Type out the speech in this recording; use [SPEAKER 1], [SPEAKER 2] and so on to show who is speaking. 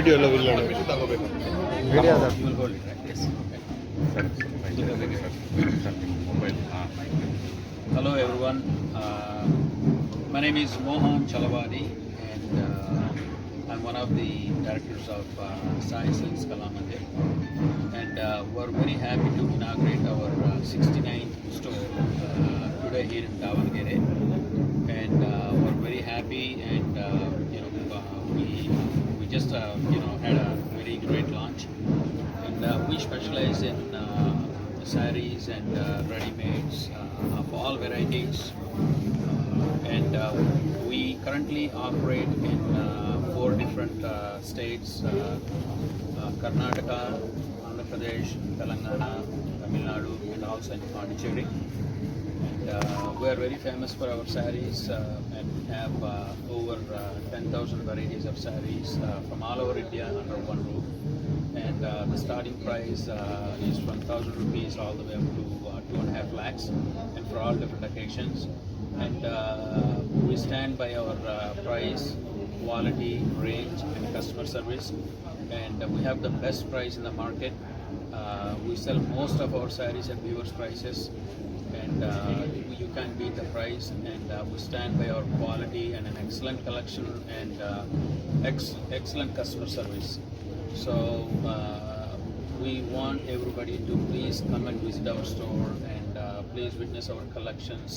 [SPEAKER 1] Video ಎಲ್ಲ ಇಲ್ಲ
[SPEAKER 2] video
[SPEAKER 3] You will hold it, right? Yes. Hello everyone. My name is Mohan Chalavadi and I'm one of the directors of Sai Silks Kalamandir. And we're very happy to inaugurate our 69th store today here in Davangere. And we're very happy and we just had a very great launch. And we specialize in sarees and ready-mades of all varieties. And we currently operate in 4 different states: Karnataka, Andhra Pradesh, Telangana, Tamil Nadu, and also in Pondicherry. And we are very famous for our sarees and we have over 10,000 varieties of sarees from all over India under one roof. And the starting price is from 1,000 rupees all the way up to 2.5 lakhs, and for all different occasions. And we stand by our price, quality, range, and customer service. And we have the best price in the market. We sell most of our sarees at viewers' prices, and you can't beat the price. And we stand by our quality and an excellent collection and excellent customer service. So we want everybody to please come and visit our store and please witness our collections